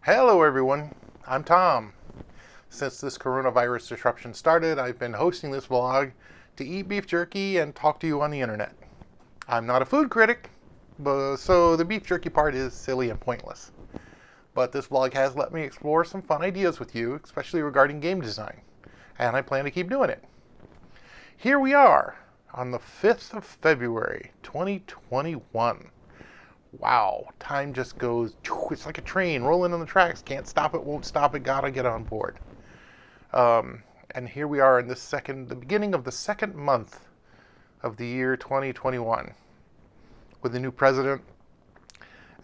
Hello everyone, I'm Tom. Since this coronavirus disruption started, I've been hosting this vlog to eat beef jerky and talk to you on the internet. I'm not a food critic, so the beef jerky part is silly and pointless. But this vlog has let me explore some fun ideas with you, especially regarding game design, and I plan to keep doing it. Here we are on the 5th of February, 2021. Wow, time just goes, it's like a train rolling on the tracks. Can't stop it, won't stop it, gotta get on board. And here we are in the beginning of the second month of the year 2021 with the new president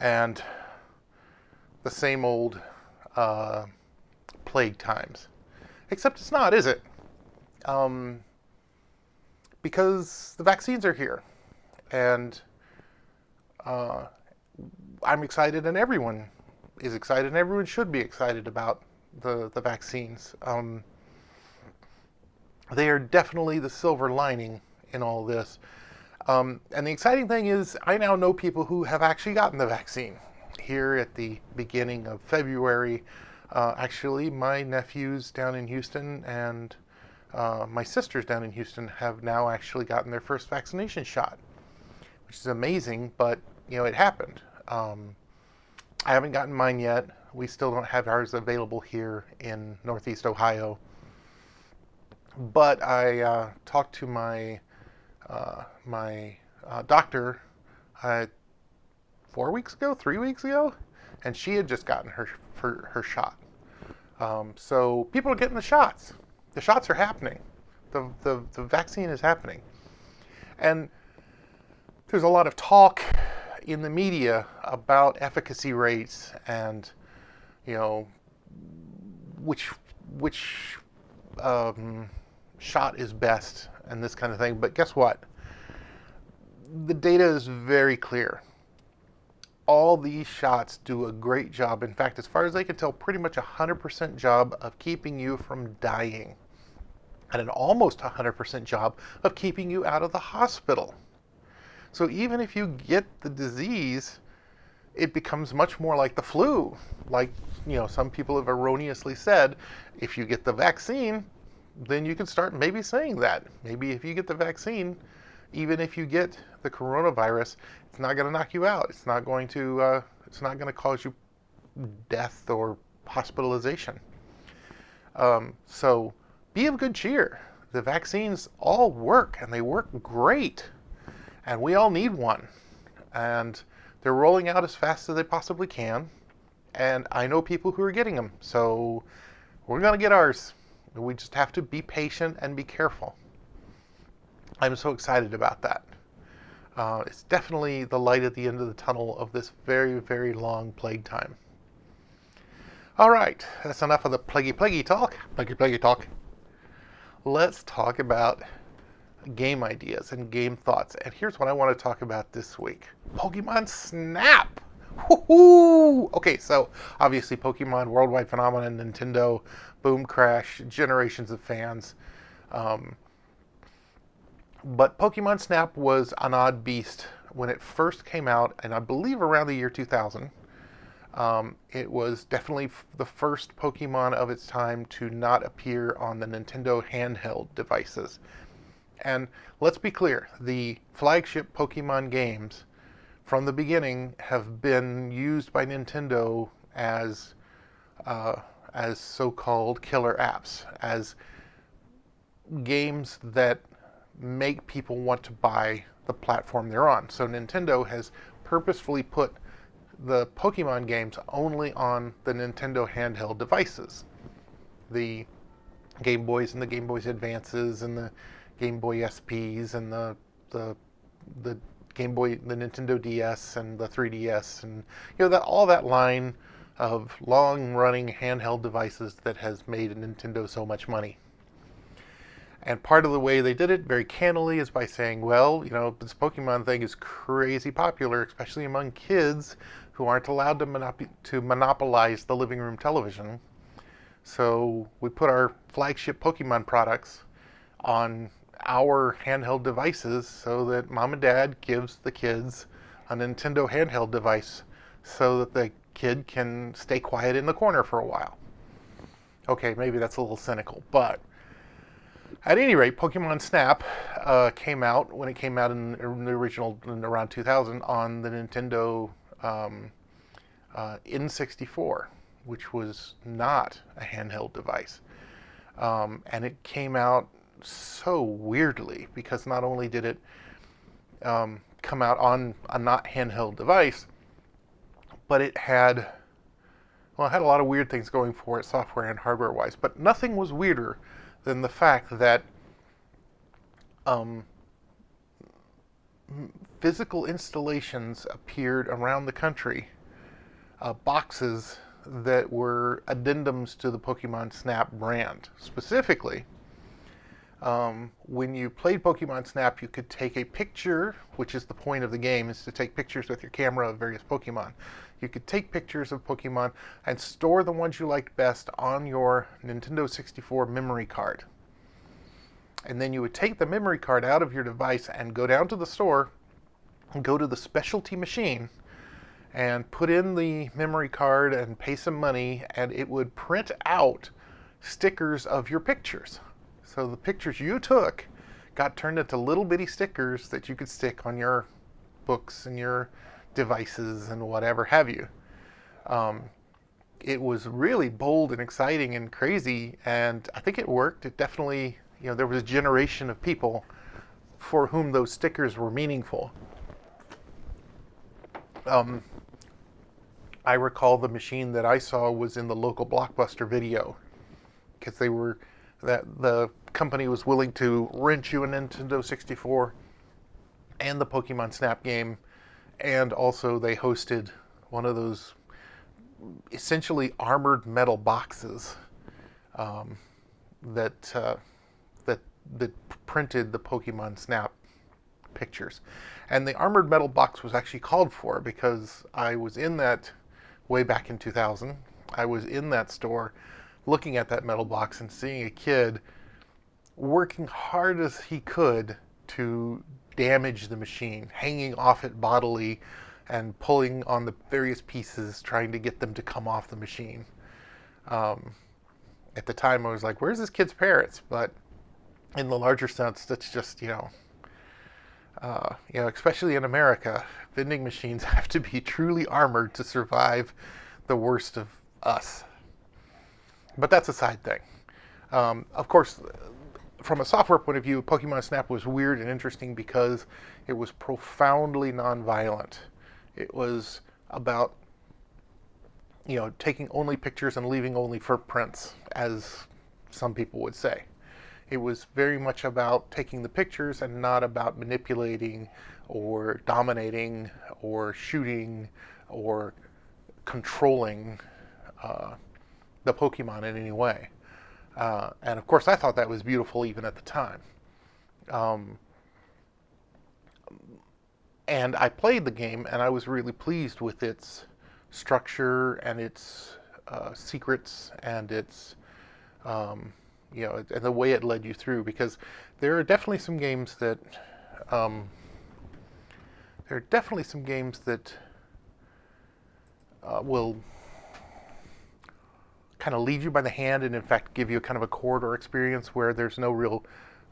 and the same old plague times. Except it's not, is it? Because the vaccines are here. And I'm excited, and everyone is excited, and everyone should be excited about the vaccines. They are definitely the silver lining in all this. And the exciting thing is, I now know people who have actually gotten the vaccine. Here at the beginning of February, actually, my nephews down in Houston and my sisters down in Houston have now actually gotten their first vaccination shot, which is amazing, but it happened. I haven't gotten mine yet. We still don't have ours available here in Northeast Ohio. But I talked to my doctor 3 weeks ago, and she had just gotten her shot. So people are getting the shots. The shots are happening. The vaccine is happening. And there's a lot of talk in the media about efficacy rates and which shot is best and this kind of thing. But guess what? The data is very clear. All these shots do a great job. In fact, as far as I can tell, pretty much 100% job of keeping you from dying, and an almost 100% job of keeping you out of the hospital. So even if you get the disease, it becomes much more like the flu. Like, some people have erroneously said, if you get the vaccine, then you can start maybe saying that. Maybe if you get the vaccine, even if you get the coronavirus, it's not going to knock you out. It's not going to cause you death or hospitalization. So be of good cheer. The vaccines all work, and they work great. And we all need one. And they're rolling out as fast as they possibly can. And I know people who are getting them. So we're going to get ours. We just have to be patient and be careful. I'm so excited about that. It's definitely the light at the end of the tunnel of this very, very long plague time. All right, that's enough of the plaguey talk. Plaguey talk. Let's talk about game ideas and game thoughts. And here's what I want to talk about this week. Pokemon Snap! Woohoo! Okay, so obviously Pokemon, worldwide phenomenon, Nintendo, boom, crash, generations of fans. But Pokemon Snap was an odd beast when it first came out, and I believe around the year 2000. It was definitely the first Pokemon of its time to not appear on the Nintendo handheld devices. And let's be clear, the flagship Pokemon games from the beginning have been used by Nintendo as so-called killer apps, as games that make people want to buy the platform they're on. So Nintendo has purposefully put the Pokemon games only on the Nintendo handheld devices. The Game Boys and the Game Boys Advances and the Game Boy SPs and the Game Boy, the Nintendo DS and the 3DS, and all that line of long-running handheld devices that has made Nintendo so much money. And part of the way they did it very cannily is by saying, well, this Pokemon thing is crazy popular, especially among kids who aren't allowed to monopolize the living room television. So we put our flagship Pokemon products on our handheld devices so that mom and dad gives the kids a Nintendo handheld device so that kid can stay quiet in the corner for a while. Okay, maybe that's a little cynical, but at any rate, Pokemon Snap came out when it came out in the original in around 2000 on the Nintendo N64, which was not a handheld device. And it came out so weirdly because not only did it come out on a not handheld device, but it had a lot of weird things going for it, software and hardware wise. But nothing was weirder than the fact that physical installations appeared around the country, boxes that were addendums to the Pokemon Snap brand. Specifically, when you played Pokemon Snap, you could take a picture, which is the point of the game, is to take pictures with your camera of various Pokemon. You could take pictures of Pokemon and store the ones you liked best on your Nintendo 64 memory card. And then you would take the memory card out of your device and go down to the store and go to the specialty machine and put in the memory card and pay some money, and it would print out stickers of your pictures. So the pictures you took got turned into little bitty stickers that you could stick on your books and your devices and whatever have you. It was really bold and exciting and crazy, and I think it worked. It definitely, there was a generation of people for whom those stickers were meaningful. I recall the machine that I saw was in the local Blockbuster Video, because the company was willing to rent you a Nintendo 64 and the Pokemon Snap game, and also they hosted one of those essentially armored metal boxes that printed the Pokemon Snap pictures. And the armored metal box was actually called for because I was in that way back in 2000. I was in that store looking at that metal box and seeing a kid working hard as he could to damage the machine, hanging off it bodily and pulling on the various pieces, trying to get them to come off the machine. At the time, I was like, where's this kid's parents? But in the larger sense, that's just, especially in America, vending machines have to be truly armored to survive the worst of us. But that's a side thing. Of course, from a software point of view, Pokemon Snap was weird and interesting because it was profoundly nonviolent. It was about, taking only pictures and leaving only footprints, as some people would say. It was very much about taking the pictures and not about manipulating or dominating or shooting or controlling the Pokemon in any way. And of course, I thought that was beautiful even at the time. And I played the game, and I was really pleased with its structure and its secrets and its, and the way it led you through. Because there are definitely some games that, will kind of lead you by the hand and in fact give you kind of a corridor experience where there's no real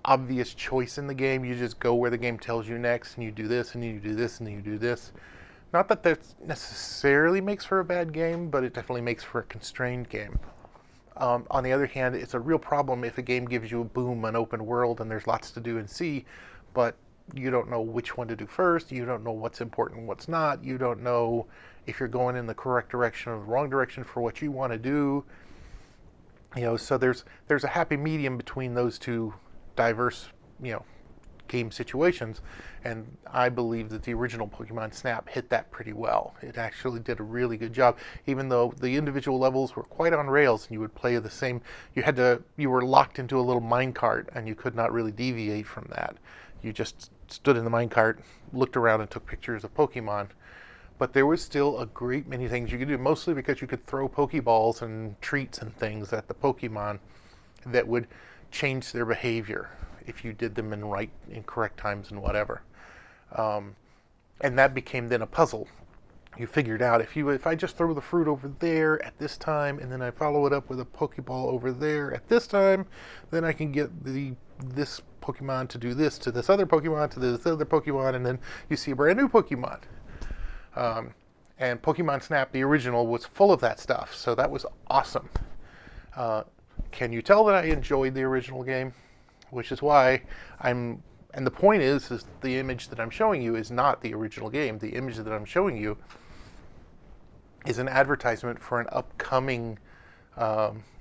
obvious choice in the game. You just go where the game tells you next, and you do this, and you do this, and you do this. Not that that necessarily makes for a bad game, but it definitely makes for a constrained game. On the other hand, it's a real problem if a game gives you an open world, and there's lots to do and see, but you don't know which one to do first. You don't know what's important and what's not. You don't know if you're going in the correct direction or the wrong direction for what you want to do. So there's a happy medium between those two diverse, game situations, and I believe that the original Pokemon Snap hit that pretty well. It actually did a really good job, even though the individual levels were quite on rails, and you would play the same. You were locked into a little minecart, and you could not really deviate from that. You just stood in the minecart, looked around, and took pictures of Pokemon. But there was still a great many things you could do, mostly because you could throw Pokeballs and treats and things at the Pokemon that would change their behavior if you did them in correct times and whatever. And that became then a puzzle. you figured out if I just throw the fruit over there at this time, and then I follow it up with a Pokeball over there at this time, then I can get this Pokemon to do this to this other Pokemon to this other Pokemon, and then you see a brand new Pokemon. And Pokemon Snap, the original, was full of that stuff, so that was awesome. Can you tell that I enjoyed the original game? Which is why and the point is the image that I'm showing you is not the original game. The image that I'm showing you is an advertisement for an upcoming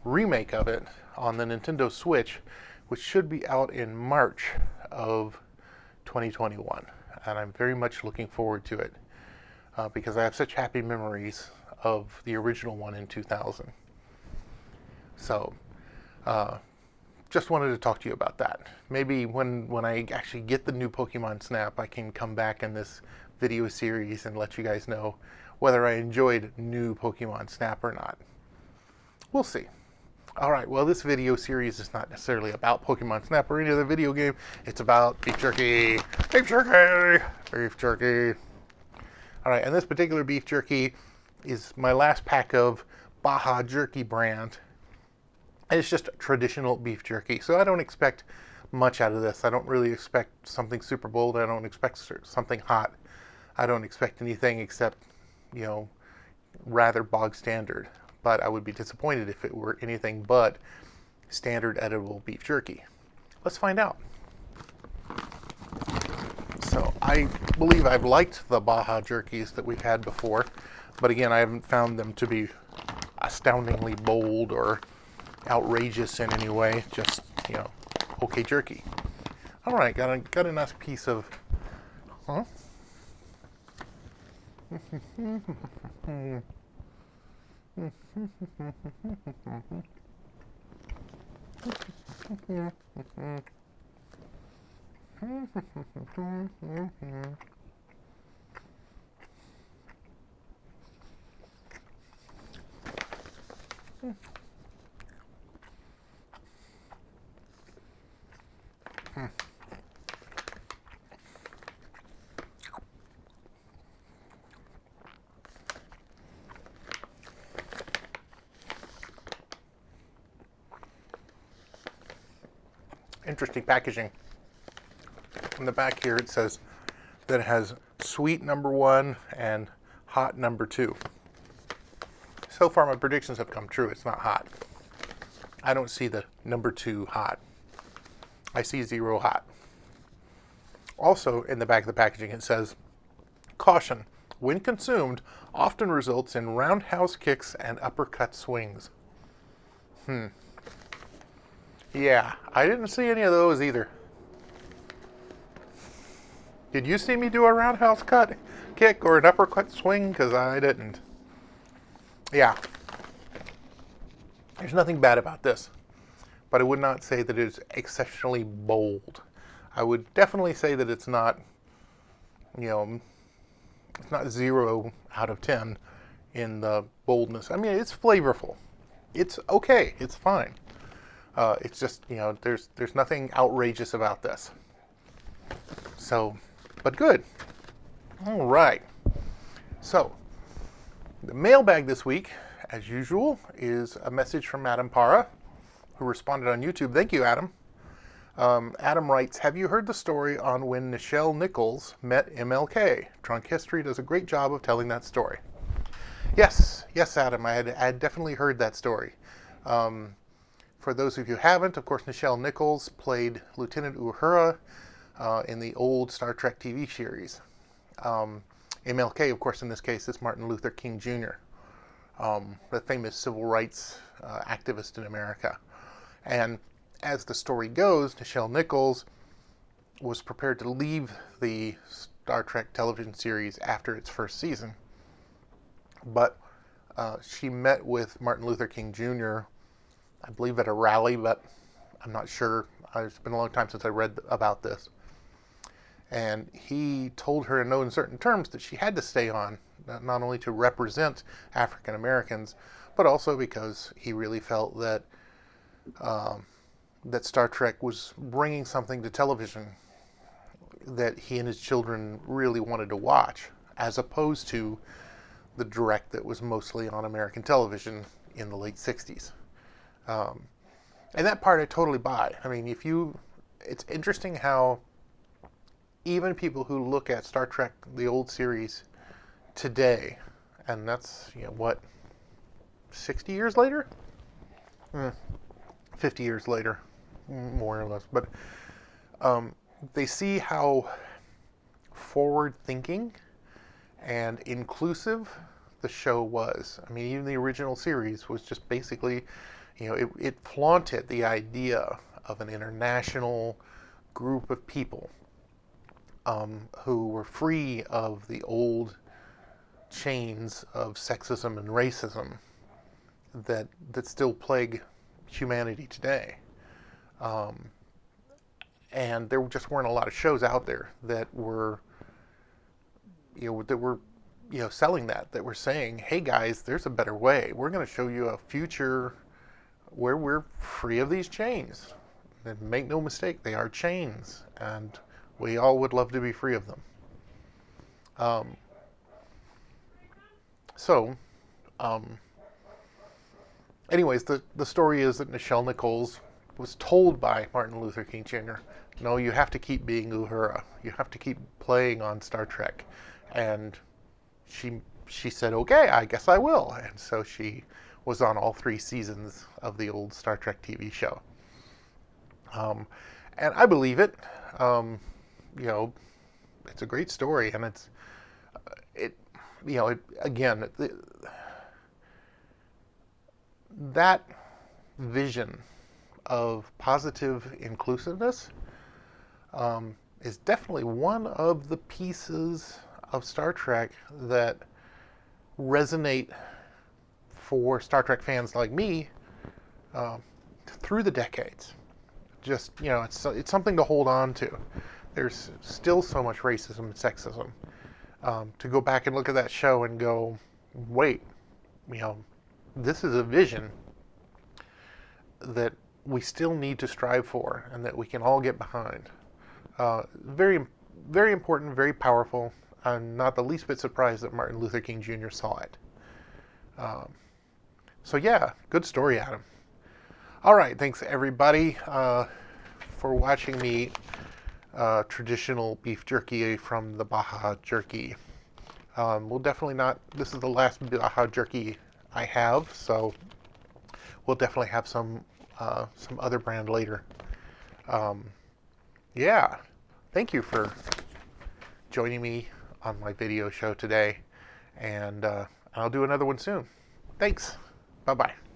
remake of it on the Nintendo Switch, which should be out in March of 2021. And I'm very much looking forward to it because I have such happy memories of the original one in 2000. So, just wanted to talk to you about that. Maybe when I actually get the new Pokemon Snap, I can come back in this video series and let you guys know whether I enjoyed new Pokemon Snap or not. We'll see. Alright, well, this video series is not necessarily about Pokemon Snap or any other video game. It's about beef jerky. Beef jerky! Beef jerky. Alright, and this particular beef jerky is my last pack of Baja Jerky brand. And it's just traditional beef jerky, so I don't expect much out of this. I don't really expect something super bold. I don't expect something hot. I don't expect anything except, rather bog standard. But I would be disappointed if it were anything but standard edible beef jerky. Let's find out. So I believe I've liked the Baja Jerkies that we've had before, but again, I haven't found them to be astoundingly bold or outrageous in any way. Just, okay jerky. All right, got a nice piece of, huh? Interesting packaging. In the back here it says that it has sweet number 1 and hot number 2. So far my predictions have come true. It's not hot. I don't see the number 2 hot. I see 0 hot. Also in the back of the packaging it says, caution, when consumed, often results in roundhouse kicks and uppercut swings. Yeah, I didn't see any of those either. Did you see me do a roundhouse kick or an uppercut swing? Because I didn't. Yeah. There's nothing bad about this. But I would not say that it's exceptionally bold. I would definitely say that it's not, it's not 0 out of 10 in the boldness. I mean, it's flavorful. It's okay. It's fine. It's just, there's nothing outrageous about this. So, but good. All right. So, the mailbag this week, as usual, is a message from Adam Para, who responded on YouTube. Thank you, Adam. Adam writes, have you heard the story on when Nichelle Nichols met MLK? Drunk History does a great job of telling that story. Yes, Adam, I had definitely heard that story. For those of you who haven't, of course, Nichelle Nichols played Lieutenant Uhura in the old Star Trek TV series. MLK, of course, in this case, is Martin Luther King Jr., the famous civil rights activist in America. And as the story goes, Nichelle Nichols was prepared to leave the Star Trek television series after its first season. But she met with Martin Luther King Jr., I believe at a rally, but I'm not sure. It's been a long time since I read about this. And he told her in no uncertain terms that she had to stay on, not only to represent African Americans, but also because he really felt that that Star Trek was bringing something to television that he and his children really wanted to watch, as opposed to the direct that was mostly on American television in the late 60s. And that part I totally buy. I mean, it's interesting how even people who look at Star Trek, the old series, today, and that's, 60 years later? 50 years later, more or less. But they see how forward-thinking and inclusive the show was. I mean, even the original series was just basically, it flaunted the idea of an international group of people who were free of the old chains of sexism and racism that still plague humanity today. And there just weren't a lot of shows out there that were, selling that were saying, hey guys, there's a better way. We're going to show you a future where we're free of these chains. And make no mistake, they are chains, and we all would love to be free of them. Anyways, the story is that Nichelle Nichols was told by Martin Luther King Jr., no, you have to keep being Uhura. You have to keep playing on Star Trek. And she said, okay, I guess I will. And so she was on all 3 seasons of the old Star Trek TV show. And I believe it. It's a great story, and that vision of positive inclusiveness is definitely one of the pieces of Star Trek that resonate for Star Trek fans like me through the decades. Just, it's something to hold on to. There's still so much racism and sexism. To go back and look at that show and go, wait, this is a vision that we still need to strive for and that we can all get behind. Very, very important, very powerful. I'm not the least bit surprised that Martin Luther King Jr. saw it. So yeah, good story, Adam. All right, thanks everybody for watching me traditional beef jerky from the Baja Jerky. We'll definitely not, this is the last Baja Jerky I have, so we'll definitely have some other brand later. Yeah, thank you for joining me on my video show today, and I'll do another one soon. Thanks. Bye-bye.